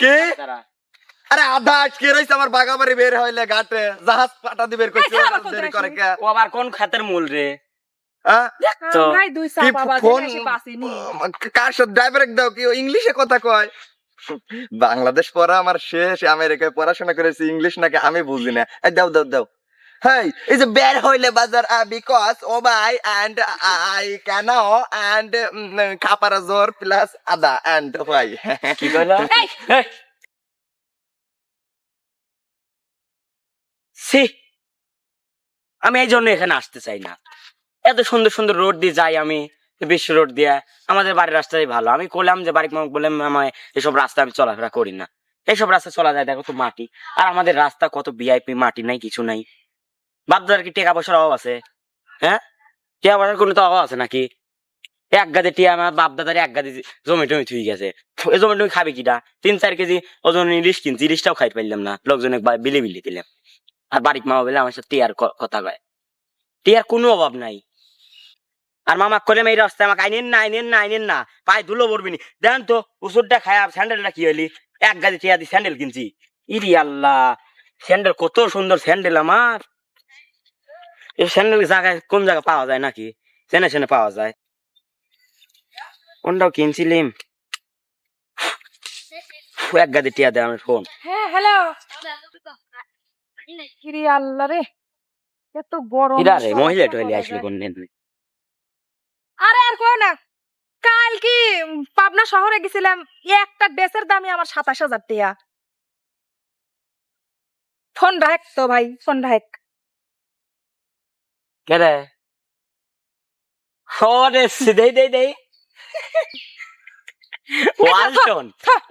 কে আরে আধা আজকে রইছে আমার বাগাবাড়ি বের হইলে ঘাটে জাহাজ পাটা দি বের করছে দেরি করে কে ও আবার কোন খাতের মূল রে তো ভাই দুই কি চাপা বাজে ফোন বেশি পাসিনি কার সাথে ড্রাইভার দাও কি ও ইংলিশে কথা কয় বাংলাদেশ পড়া আমার শেষ আমেরিকায় পড়াশোনা করেছি ইংলিশ নাকি আমি বুঝি না এই দাও দাও দাও Hey, is a bear hoile bazar because Obai and I can and Kaparazor plus Ada and why? কি কইলা সি আমি এই জন্য এখানে আসতে চাই না এত সুন্দর সুন্দর রোড দিয়ে যাই আমি বিশ্ব রোড দিয়ে আমাদের বাড়ির রাস্তাই ভালো আমি কইলাম যে বাড়ি বলে আমায় এসব রাস্তা আমি চলাফেরা করি না এইসব রাস্তা চলা যায় দেখো তো মাটি আর আমাদের রাস্তা কত ভিআইপি মাটি নাই কিছু নাই বাপদাদার কি টাকা পয়সার অভাব আছে হ্যাঁ টাকা পয়সার কোনো তো অভাব আছে নাকি এক গাদে টিয়া আমার বাপদাদার এক গাদে জমি টমি থুই গেছে এই জমি টমি খাবে কিটা 3-4 কেজি ওজন ইলিশ কিনছি ইলিশটাও খাই পাইলাম না লোকজনে বিলে বিলে দিলাম আর বাড়ির মা বলে আমার সাথে টিয়ার কথা কয় টিয়ার কোনো অভাব নাই আর মামা করে এই রাস্তায় আমাকে আইনেন না পায়ে ধুলো পড়বি নি দেন তো ওষুধটা খায় স্যান্ডেলটা কি হইলি এক গাড়ি টিয়া দিয়ে স্যান্ডেল কিনছি ইরি আল্লাহ স্যান্ডেল কত সুন্দর স্যান্ডেল আমার এই স্যান্ডেল জায়গায় কোন জায়গায় পাওয়া যায় নাকি চেনে পাওয়া যায় কোনটাও কিনছিলাম এক গাড়ি টিয়া দেয় আমার ফোন হ্যাঁ হ্যালো কিরি আল্লাহ রে এত গরম ইরা রে মহিলা টয়লে আসলে কোন নেন আরে আর কই না কাল কি পাবনা শহরে গেছিলাম একটা ড্রেসের দামই আমার ২৭,০০০ টাকা ফোন রাখ তো ভাই ফোন রাখ কে রে ওরে দেই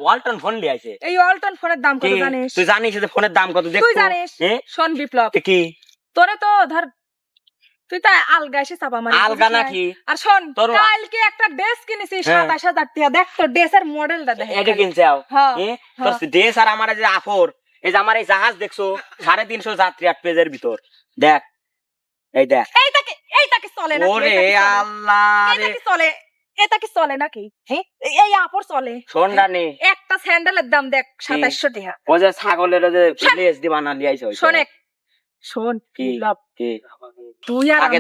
ওয়ালটন ফোন লিয়ে আইছে এই ওয়ালটন ফোনের দাম কত জানিস তুই জানিস যে ফোনের দাম কত দেখ তুই জানিস শোন বিপ্লব কি তোরে তো ধর তুই তো আলগা এসে চাপা মারি আলগা নাকি আর শোন কালকে একটা ড্রেস কিনেছি ২৭,০০০ টাকা দেখ তো ড্রেসের মডেলটা দেখ এটা কিনছাও তোর ড্রেস আর আমার যে আফর এই যে আমার এই জাহাজ দেখছো 350 যাত্রী 8 পেজের ভিতর দেখ এই দেখ এইটাকে চলে না ওরে আল্লাহ রে এটা কি চলে এটা কি চলে নাকি হ্যাঁ এই আপর চলে শোন রানী একটা স্যান্ডেলের দাম দেখ ২৭০০ টাকা ও যে ছাগলের যে লেজ দি বানালি আইছো শোন কি লাভ কি তুই আর আগে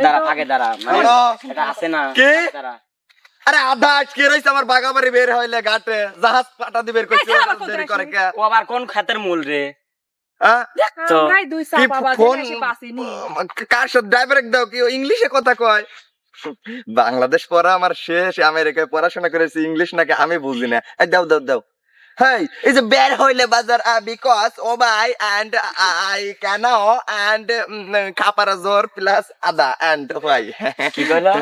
দাঁড়া মানে এটা আছে না কে দাঁড়া আরে আধা আজকে রইছে আমার বাগাবাড়ি বের হইলে ঘাটে জাহাজ পাটা দি বের করছে দেরি করে কে ও আবার কোন খাতের মূল রে তো ভাই দুই চাপা বাজে ফোন বেশি পাসিনি কার সাথে ড্রাইভার দাও কি ও ইংলিশে কথা কয় বাংলাদেশ পড়া আমার শেষ আমেরিকায় পড়াশোনা করেছি ইংলিশ নাকি আমি বুঝি না এই দাও দাও দাও Hey, is a bear hoile bazar because Obai and I can and Kaparazor plus Ada and why? কি কইলা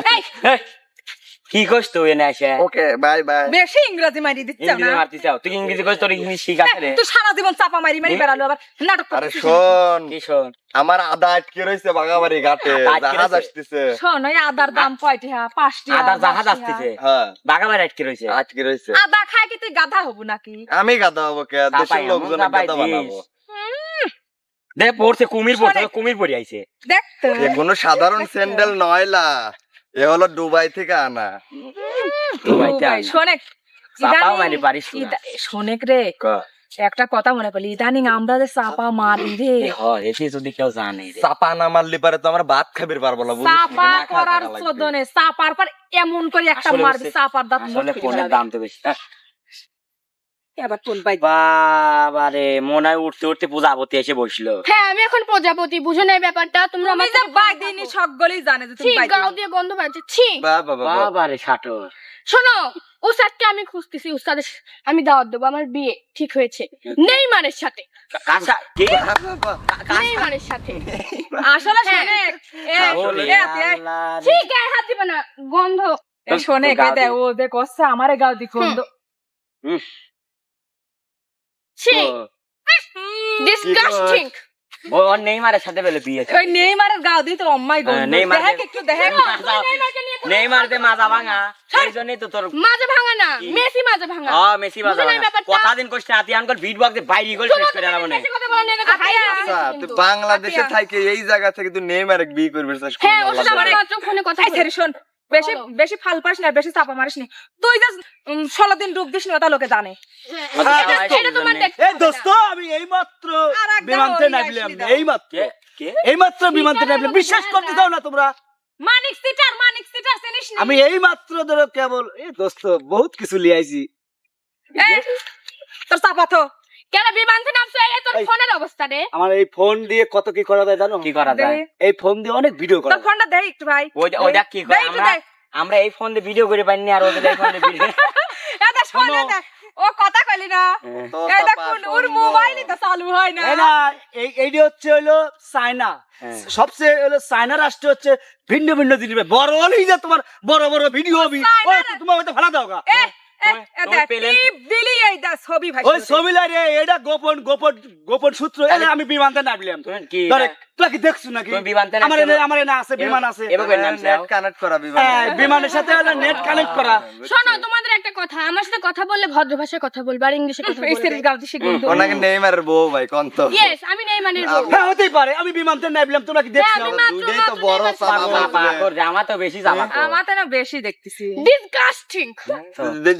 কি কইছ তুই এনে আসে Okay, bye bye. বেশি ইংরেজি মারি দিচ্ছ না ইংরেজি মারতি চাও তুই ইংরেজি কইছ তোর ইংলিশ শিখাতে রে তুই সারা জীবন চাপা মারি বেড়ালো আবার নাটক আরে করছিস শোন কি শোন আমার আধা আটকে রইছে বাগাবাড়ি ঘাটে জাহাজ আসতেছে শোন ওই আদার দাম কয়টি 5 টাকা আদা জাহাজ আসতেছে হ্যাঁ বাগাবার আটকে রইছে আটকে রইছে আদা খাই কি তুই গাধা হবো নাকি আমি গাদা হবো কে দেশের লোকজন গাদা বানাবো দে পড়ছে কুমির পড়ি আইছে দেখ তো এগুলো সাধারণ স্যান্ডেল নয়লা এ হলো দুবাই থেকে আনা শোনেক চাপাও মারি পারিস শোনেক রে একটা কথা মনে করলি ইদানিং আমরা যে চাপা মারি রে এসে যদি কেউ জানে রে চাপা না মারলে পারে তো আমরা ভাত খাবির পারবো না চাপা করার চোদনে চাপার পর এমন করে একটা মারবি চাপার দাঁত আসলে ফোনের দাম তো বেশি এবার কোন পাই বাবারে মনে হয় উঠতে প্রজাপতি এসে বসলো হ্যাঁ আমি এখন প্রজাপতি বুঝো না এই ব্যাপারটা তোমরা আমি যে বাইদিনি সকলেই জানে যে তুমি ঠিক গাও দিয়ে গন্ধ পাচ্ছে ছি বাবারে ছাটো শোনো উস্তাদকে আমি খুঁজতেছি উস্তাদের আমি দাওয়াত দেবো আমার বিয়ে ঠিক হয়েছে নেইমারের সাথে কাঁচা কি নেইমারের সাথে আসলে ঠিক গায়ে হাত দিবে না গন্ধ শোনেক দে ও যে কষ্ট আমারে গাও দি গন্ধ ছি ডিসগাস্টিং ও নেইমারের সাথে বলে বিয়ে ওই নেইমারের গাও দি তো অম্মাই গন্ধ দেখ একটু দেখ নেইমার দে মাজা ভাঙা এইজন্যই তো তোর মাঝে ভাঙা না মেসি মাঝে ভাঙা মেসি মাজা ভাঙা কথা দিন কইছ না আতিয়ান কল ভিড বক্স দে বাইরে গোল শেষ করে আলা মনে আচ্ছা তুই বাংলাদেশে থাকি এই জায়গা থেকে তুই নেইমারে বিয়ে করবি হ্যাঁ ওর সাথে আমার ফোনে কথা এই শোন বেশি বলো। বেশি ফাল পারিস না, বেশি চাপা মারিস না। তুই যে 16 দিন ডুব দিস না, ওটা লোকে জানে। এটা তোমার দেখতে এই হবে দোস্ত না। আমি এইমাত্র আর একদম বিমানতে ওই নামলাম, আসলি দাও। এইমাত্র কে এইমাত্র বিমানতে নামলাম, সিটারের বিশ্বাস মধ্যে করতে না। দাও না তোমরা। মানিক সিটার চিনিস না? আমি এইমাত্র ধরো কেবল এই দোস্ত বহুত কিছু লিয়াইছি। এই, তোর চাপা তো। কেন বিমানতে নামছো? এই তোর এই। ফোনের অবস্থা রে। আমার এই ফোন দিয়ে কত কি করা যায় জানো? কি করা যায়? দে। এই ফোন দিয়ে অনেক ভিডিও করা তোর যায়। ফোনটা দে একটু ভাই। ওইটা কি করে? দে একটু আমরা দে। আমরা এই ফোন দিয়ে ভিডিও করে পাইনি, আর ওদের এই ফোন দিয়ে ভিডিও এটা শোন, এটা। ও কথা কইলি না। তো এই দেখ চাপা ওর সম্ভব। মোবাইলই তো চালু হয় না। এই না, এইটা হচ্ছে হলো চায়না। হ্যাঁ। সবচেয়ে হলো চায়না রাষ্ট্র হচ্ছে ভিন্ন ভিন্ন জিনিস বড় হলেই যে তোমার বড় বড় ভিডিও হবে। ওই তোমার ওইটা ভাড়া দাও গা। এ, এ, এ তুমি দেখ, পেলেন? টিপ দিলি এই দেখ ছবি ভাই। ওই ছবিলা রে, এটা গোপন গোপন গোপন সূত্র। এই আমি বিমানতে নামলাম। তুমি কি ধরে তুই কি দেখছো নাকি? তুমি বিমানতে আমার নামছো? আমার এনে আছে, বিমান আছে। এভাবে নামছো? নেট কানেক্ট করা বিমান। হ্যাঁ, বিমানের সাথে হলো নেট কানেক্ট করা। শোনো, তোমাদের একটা কথা, আমার সাথে কথা বললে ভদ্র ভাষায় কথা বলবে আর ইংলিশে কথা এই সিরিজ বলবে। গাউতি শিখুন তো। ওনাকে নেইমারের বউ ভাই কোন তো। ইয়েস, আমি নেইমারের বউ। হ্যাঁ, হতেই পারে। আমি বিমানতে নামলাম, তোমরা কি দেখছো? আমি মাত্র দুইটাই তো বড় নেইমার চাপা সাথে বাবা। পাগল, জামা তো বেশি জামা তো। আমাতে না বেশি দেখতেছি। ডিসগাস্টিং।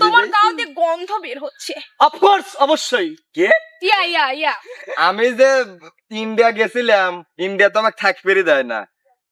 তোমার গাউতে গন্ধ বের হচ্ছে। অফকোর্স, অবশ্যই। কে? ইয়া। আমি যে ইন্ডিয়া গেছিলাম, ইন্ডিয়া তো আমাকে থাক পেরি দেয় না।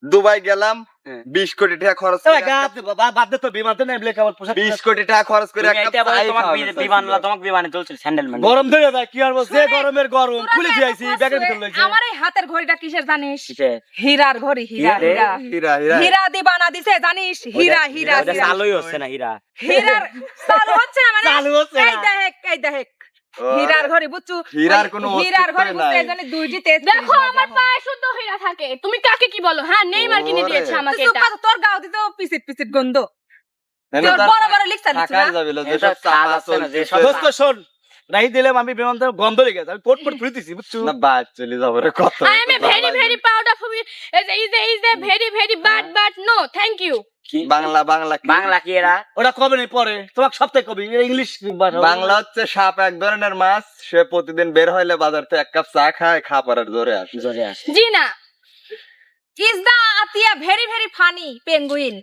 দুবাই গেলাম, হ্যাঁ। 20 কোটি টাকা খরচ এই করে গাদ দে বাবা, বাদ দে তো, বিমানতে নামলে কেবল পোশাক 20 কোটি টাকা খরচ করে তুমি একটা এইটা বলো, পাই তোমাকে খাওয়ানো বিমানলা, চাইছিল। তোমাকে বিমানে চলছিল স্যান্ডেল ম্যান। গরম ধরে যায়, কি আর বলছে? শোনে, গরমের গরম তোরা খুলে যে দিয়েছি, এত ব্যাগের কষ্ট ভিতর লইছে। আমার এই হাতের ঘড়িটা কিসের জানিস? কিসের? হীরার ঘড়ি, হীরা রে? হীরা। হীরা হীরা হীরা দিয়ে বানা দিছে জানিস? হীরা হীরা ওটা হীরা। চালুই হচ্ছে না হীরা। হীরার চালু হচ্ছে না মানে? চালু হচ্ছে এই না। দেখ, এই দেখ। ও, হীরার ঘড়ি বুঝছো? হীরার ওই কোনো হীরার ঘড়ি অস্তিত্বই বুঝছো? নাই। এই জন্য দুইটি তেজ। দেখো আমার পায়ে শুদ্ধ হীরা থাকে। তুমি কাকে কি বলো? হ্যাঁ, নেইমার কিনে ওরে। দিয়েছে আমাকে এটা। তোর গাউতে তো পিসিট পিসিট গন্ধ। এনে তোর তার বড় বড় লিখছা দিচ্ছ থাকাই না? যাবে না, এটা যেসব চাপা খাওয়া যাচ্ছে না, চলছে। যেসব দোস্ত শোন, রাহি দিলাম আমি বিমানতে গন্ধ লেগে গেছে, আমি পট ফুলতেছি, বুঝছো? না বাদ চলে যাবো রে কত। I am a very proud of you. Is a very but no, thank you. কি? বাংলা বাংলা কি? বাংলা কি এরা? ওটা কবে নেই পরে, তোমাকে সপ্তাহে কবি ইংলিশ বাংলা হচ্ছে সাপ এক ধরনের মাছ, সে প্রতিদিন বের হইলে বাজার থেকে 1 কাপ চা খায়, খাবারের জোরে আসে। জোরে আসে। জি না। Is the Atia very funny penguin?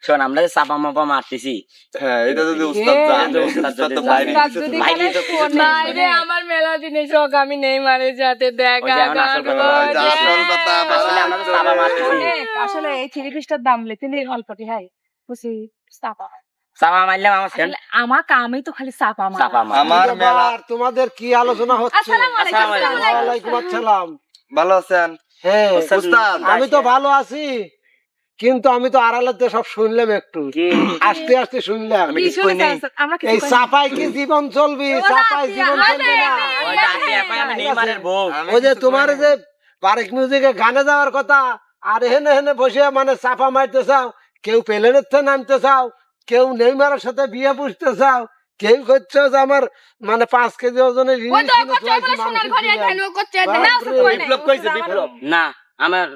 শোন, আমরা যে চাপা মাপা মারতেছি, হ্যাঁ, এটা যদি উস্তাদ জানে, উস্তাদ উস্তাদ তো যদি বাইরে জানে। কিছু যদি তো- বাইরে তো কিছু নেই। বাইরে আমার মেলা দিনে শখ, আমি নেইমারের সাথে দেখা ওই যে এখন আসল কথা, ওই যে আসল কথা, আসলে আমরা তো চাপা মারতেছি। আসলে এই থ্রি পিসটার দাম লেতিনি অল্পটি হয় বুঝি চাপা। চাপা মারলাম আমার ফ্রেন্ড আসলে আমার কামই তো খালি চাপা মারা। চাপা মার। আমার মেলা। তোমাদের কি আলোচনা হচ্ছে? আসসালামু আলাইকুম। আসসালামু আলাইকুম। ওয়ালাইকুম আসসালাম। ভালো আছেন হ্যাঁ, উস্তাদ? আমি তো ভালো আছি, কিন্তু আমি তো আড়ালেতে সব শুনলাম একটু, কি? আস্তে আস্তে শুনলাম। আমি কি কিছু শুনে নেই। চাচ্ছেন? আমরা কিছু এই কই না। চাপাই কি জীবন চলবি? ওরা চাপাই কি জীবন আরে, চলবে না। ওইটা আছে, এখন আমি নেইমারের বউ। আমি ওই যে কিছু তোমার করি যে নাই। বারেক মিউজিকে গানে যাওয়ার কথা, আর হেনে হেনে বসে মানে চাপা মারতে চাও, কেউ প্লেনের থেকে নামতে চাও, কেউ নেইমারের সাথে বিয়ে বুঝতে চাও, কেউ করছো যে আমার মানে 5 কেজি ওজনের ওই ইলিশ তো কিনে করছে, চুয়াইছি ওগুলো সোনার মানুষের ঘরে দিলাম। কেন করছে? বাপ না, রে। কই নাই, বিপ্লব কইছে, ওরা বিপ্লব। না, আমার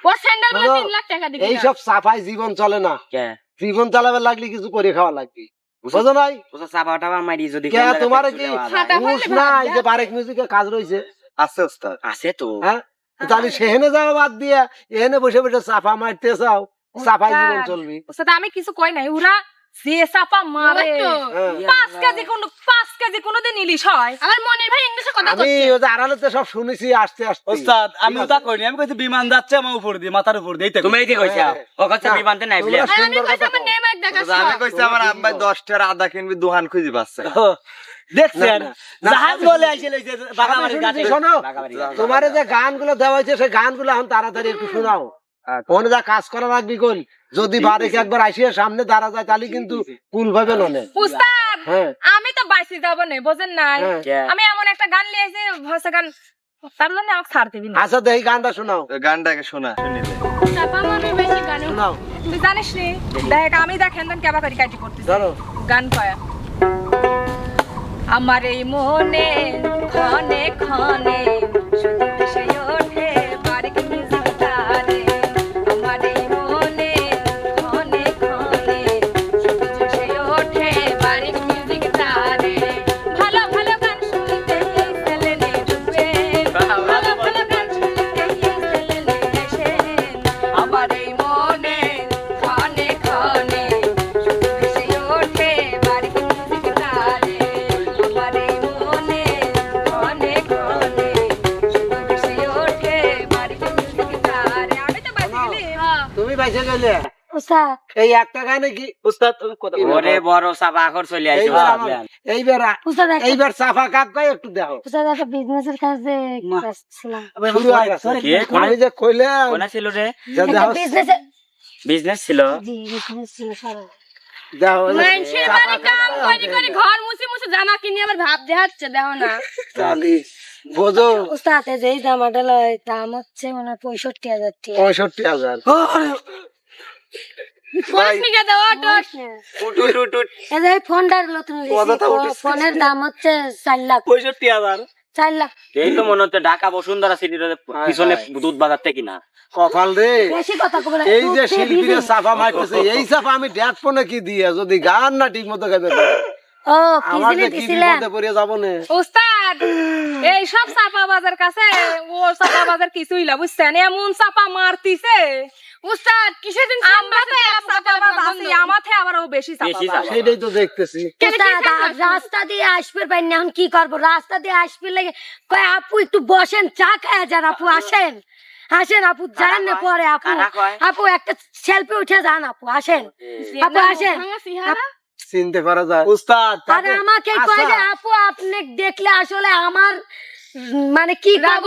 ওর স্যান্ডেল গুলো শোনো, 3 লাখ টাকা দিবে। এইসব চাপাই জীবন চলে না, কে? জীবন চালাবে লাগলে কিছু করে খাওয়া লাগবে, বুঝো নাই? ওসব চাপা টাপা মারি যদি কে কোন জায়গায় তোমার পেট্রোল কি দেওয়া যায়। ফাটা হুঁশ ফাটলে নাই ভাব যে দেয়। বারেক মিউজিকে কাজ রয়েছে? আছে উস্তাদ। আছে তো। হ্যাঁ, তাহলে সেহেনে যাওয়া বাদ দিয়ে এহেনে বসে বসে চাপা মারতে চাও, চাপাই জীবন উস্তাদ, চলবি। উস্তাদ, আমি কিছু কই নাই। ওরা যে চাপা মারে ওই তো। হ্যাঁ। 5 কেজি কোনোদিন ইলিশ হয়। আমার মনের ভাই ইংলিশে কথা আমি করছে। ওই যে আড়ালেতে সব শুনেছি আস্তে আস্তে। ওস্তাদ আমি ওটা কইনি, আমি কইছি বিমান যাচ্ছে আমার উপর দিয়ে, মাথার উপর দিয়ে, এই তো। তুমি এই যে কইছা, ও কইছে না, বিমানতে নাই বলে। তোমরা আর আমি সুন্দর কইছি কথা আমার কও। নেইমার দেখা উস্তাদ, আমি শখ। কইছি আমার আব্বাই 10 টাকার আদা কিনবি, দুহান খুঁজে পাচ্ছে না। ও, দেখছেন না, না, জাহাজ বলে আইছে লইছে আমি বাগাবাড়ি শুনেছি, গাছে। শোনো, বাগাবাড়ি যা। গাছে। তোমার যে গানগুলো দেওয়া হয়েছে সেই গানগুলো এখন তাড়াতাড়ি একটু শোনাও। ওখানে যা কাজ করা লাগবে কোন, যদি বারেক একবার আসিয়ে সামনে দাঁড়া যায় তাহলে কিন্তু কুল ভাবে ননে। উস্তাদ, হ্যাঁ, আমি তো বাইসি যাব না, বোঝেন নাই? হ্যাঁ। কে? আমি এমন একটা গান লিয়েছি, ভাষা গান, তার জন্য আমাকে ছাড় দিবি না। আচ্ছা দেখি গানটা শোনাও, ওই গানটাকে শোনা, শুনিলে। চাপা মারবে বেশি গানে। শোনাও, তুই জানিস নি? দেখ আমি দেখেন কেবা করি কাটি করতেছি। ধরো। গান কয়া আমার এই মনে ক্ষণে ক্ষণে শুধু ভেসে ওঠে বারেক মিউজিক তারে। আমার এই মনে ক্ষণে ক্ষণে শুধু ভেসে ওঠে বারেক মিউজিক তারে। ভালো ভালো গান শুনতে ছেলেনে ঢুকবেন, ভালো ভালো গান শুনতে ছেলেনে এসেন। আমার এই মনে কইলে উস্তাদ এই একটা গানে কি উস্তাদ তুমি কথা বলো। ওরে বড় চাপা আখর চলে আইছে এইবার বুঝলেন? এইবার উস্তাদ এইবার সাফা কাক কই একটু দেখো উস্তাদ একটা বিজনেসের কাজে মা। আসছিলাম আবার শুরু হয়ে গেছে। কে? কোন- আমি যে কইলাম কোনা ছিল রে? যে দেখো বিজনেসের বিজনেস ছিল। জি বিজনেস ছিল সারা দেখো মানুষের বাড়ি কাম করে করে ঘর মুছে মুছে জামা কিনে আবার ভাব দেখাচ্ছে দেখো না চালি বোঝো উস্তাদ এই যে এই জামাটা লয় দাম হচ্ছে মানে 65,000 টাকা 65,000 পড়াশোনা দাও অটো উঠ উঠ উঠ উঠ। এই যে ফোনটার নতুন ফোনের দাম হচ্ছে 4 লাখ 65,000 4 লাখ এই তো মনে হচ্ছে ঢাকা বসুন্ধরা সিটির পিছনে দুধ বাজার থেকে না। কপাল রে বেশি কথা কবে না এই যে শিল্পীরা সাফা মারতেছে এই সাফা আমি ড্যাট ফোনে কি দিয়ে যদি গান না ঠিক মতো গাইবে ও কি আমার জিনিস যে কি দিছিলেন বিপদে পড়ে যাবো না উস্তাদ এই সব চাপা বাজার কাছে ও চাপা বাজার কিছুই না বুঝছেন এমন চাপা মারতিছে উস্তাদ কিসের দিন আমরা তো এক চাপা বাজ আছি আমাতে আবার ও বেশি চাপা বেশি বাজ। চাপা। সেটাই তো দেখতেছি উস্তাদ রাস্তা দিয়ে আসবে পাই না এখন কি করব রাস্তা দিয়ে আসবে লাগে কয় আপু একটু বসেন চা খায়া যান আপু আসেন আসেন আপু যান না পরে আপু কারা কয়? আপু একটা সেলফি উঠে যান আপু আসেন আপু আসেন চিনতে পারা যায় উস্তাদ আর আমাকে কয় যে আপু আপনি দেখলে আসলে আমার মানে কি করব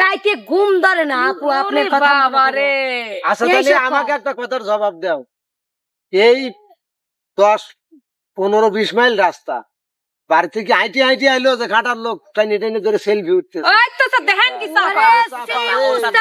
রাইতে ঘুম ধরে না আপু আপনার কথা মনে বাবা পড়ে। রে আচ্ছা এই তাহলে সব আমাকে কর। একটা কথার জবাব দাও এই 10-15-20 মাইল রাস্তা বাড়ি থেকে হাইটি হাইটি আইলো যে ঘাটার লোক টাইনে টাইনে ধরে সেলফি উঠতে ওই তো স্যার দেখেন কি চাপা আরে, চাপা, সেই ও, উস্তাদ।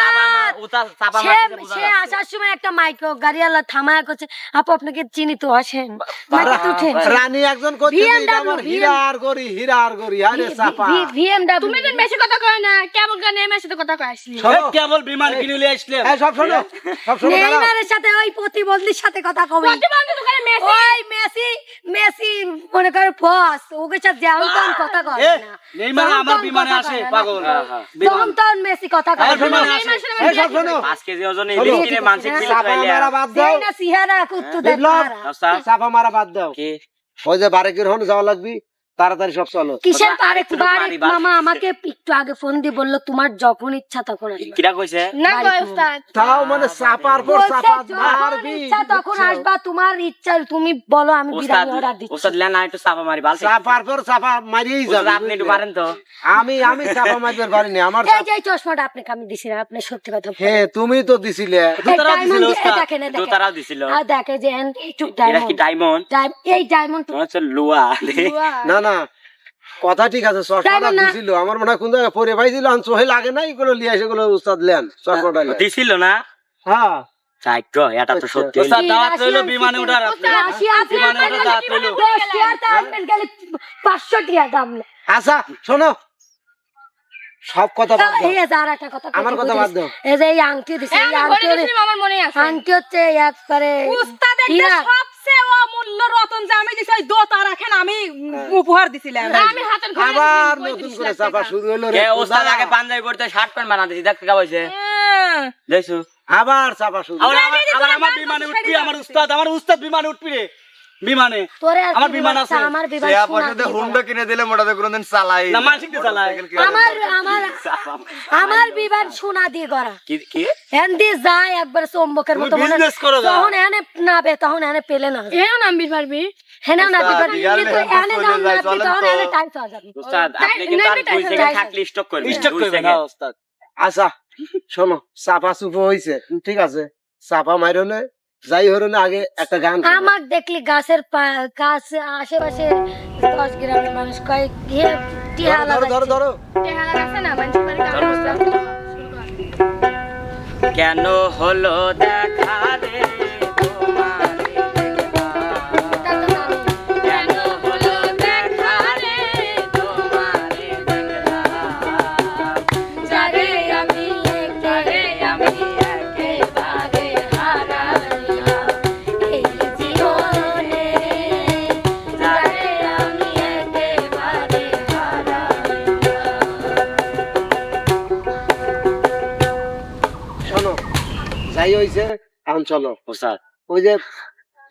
চাপা সে মারতেছে বোঝা সে যাচ্ছে। আসার সময় একটা মাইক্রো গাড়িওয়ালা থামায়া করছে আপু আপনাকে চিনি তো আসেন মাইকে উঠেন রানী একজন করছে যে এটা আমার হীরা আর গরি আরে চাপা ভিএমডব্লিউ তুমি তো বেশি কথা কয় না কেমন গানে এর সাথে কথা কয় আসলি শোনো, এই কেবল বিমান কিনে নিয়ে আসলে এই সব শোনো দাঁড়াও। নেইমারের সাথে ওই প্রতিবন্ধীর সাথে কথা কবে ওই মেসি মেসি মনে করে বস ওকে সাথে যেমন তখন কথা কয় এ, না নেইমার তখন আমার তখন বিমানে কথা আসে কয় না। পাগল তখন তখন মেসি কথা কয় আমার বিমানে না। আসে। এই সব শোনো 5 কেজি ওজনে শোনো, ইলিশ কিনে মানসিক হ্যাঁ, দিলে চাপা খাইলে মারা বাদ দাও সেই না সিহারা কুত্তু বিপ্লব। দেখা ওস্তাদ চাপা মারা বাদ দাও কি ওই যে বারেকের হন যাওয়া লাগবি তাড়াতাড়ি সব চলো কিসের ওটা বারেক আরেকটু বারেক মারি, বাস। মামা আমাকে একটু আগে ফোন দিয়ে বললো তোমার যখন ইচ্ছা তখন আসবা কিরা কইছে? না কয় উস্তাদ তাও মানে চাপার পর বলছে চাপা যখন মারবি ইচ্ছা তখন আসবা তোমার ইচ্ছা তুমি বলো আমি ওস্তাদ বিরিয়ানি অর্ডার দিচ্ছি ওস্তাদ লেন একটু চাপা মারি বাল চাপার পর চাপা মারিয়েই ওস্তাদ যাবে আপনি একটু পারেন তো? আমি চাপা মারতে পারিনি আমার এই যে এই চশমাটা আপনাকে আমি দিছি না আপনি সত্যি কথা বলেন। হ্যাঁ তুমি তো দিছিলে এই দোতারাও diamond দিছিল দিয়ে- এই ওস্তাদ। দেখেন, এই দেখেন। দোতারাও দিছিল। আর দেখে যে এইটুক এটা কি ডায়মন্ড ডায়মন্ড? এই ডায়মন্ড মনে হচ্ছে লুয়া। না না কথা ঠিক আছে চশমাটা Diamond না। দিছিল আমার মনে হয় কোন জায়গায় পরে পাইছিল আমি চোহে লাগে না এগুলো লিয়ে এসে গুলো উস্তাদ লেন চশমাটা লেন। দিছিল না? হ্যাঁ চাইতো, এটা তো সত্যি হইলো। ওস্তাদ দাওয়াত রইলো বিমানে ওঠার আপনি। বিমানে ওঠার দাওয়াত রইলো। 500 টাকা দাম না। আচ্ছা শোনো সব কথা বাদ দাও এই যে আর একটা কথা আমার কথা বাদ দাও এই যে এই আংটি দিছি এই আমার মনে আছে আংটি হচ্ছে একবারে উস্তাদের যে হীরা। সবচেয়ে অমূল্য রতন যে আমি দিছি ওই দোতা রাখেন আমি উপহার দিছিলাম আমি হাতের আবার নতুন করে চাপা শুরু হলো রে কে ওস্তাদ আগে পাঞ্জাবি পরতে শার্ট প্যান্ট বানা দিছি, দেখতে কা হইছে? দেখছো? আবার চাপা শুরু আবার আমার বিমানে উঠবি আমার উস্তাদ বিমানে উঠবি রে বিমানে তোরে আর আমার কি বিমান বাচ্চা, আছে। আমার বিমান সে শোনা পয়সাতে দিয়ে হুন্ডা কিনে দিলে মোটাতে কোনোদিন চালাই না, মানসিক দিয়ে চালায়। আমার আমার আমার বিমান সোনা দিয়ে গড়া কি কি? এন্দি যায় একবার চম্বকের তুমি মতো মনে business করো যা। তখন এনে নাবে তখন এনে পেলে না এও নামবি পারবি হেনেও নাবি উস্তাদ, পারবি ইয়ার কিন্তু লেহেঙ্গা এনে চলে নাম যায়, নাবি চলেন তখন তো। এনে টাইম পাওয়া যাবে ওস্তাদ আপনি কিন্তু আর 2 সেকেন্ড থাকলে স্টক করবেন। স্টক 2 করবে না সেকেন্ড। ওস্তাদ। আচ্ছা শোনো চাপা চুপ হয়েছে ঠিক আছে চাপা মাইরনে যাই হরনে আগে একটা গান শোনো। আমার দেখলি গাছের গাছ আশেপাশে 10 গ্রামের মানুষ কয় ঘিয়ে টিয়া ধরো ধরো ধরো টেহালা আছে না মানুষ বাড়ি কাম করতে কেন হলো দেখা রে তোমারে দেখলাম? কেন হলো দেখা রে তোমারে দেখলাম? যারে আমি একেবারে হারাইলাম এই জীবনে যারে আমি একেবারে শোনো যাই হইছে এখন চলো ওস্তাদ ওই যে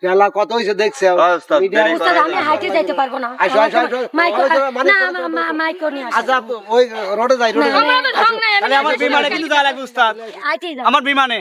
খেলা কত হইছে দেখছে ওস্তাদ, মিডিয়া দেরি উস্তাদ আমি হাইটে যাইতে পারবো না আসো, আসো, আসো। মাইক ওই যে মানে না করো, করো, করো। মাইক নিয়ে আসো আচ্ছা ওই রোডে যাই রোডে যাই না, আমরা তো ঢং নাই তাহলে আমার বিমানে কিন্তু যাওয়া লাগবে উস্তাদ হাইটেই যাও আমার বিমানে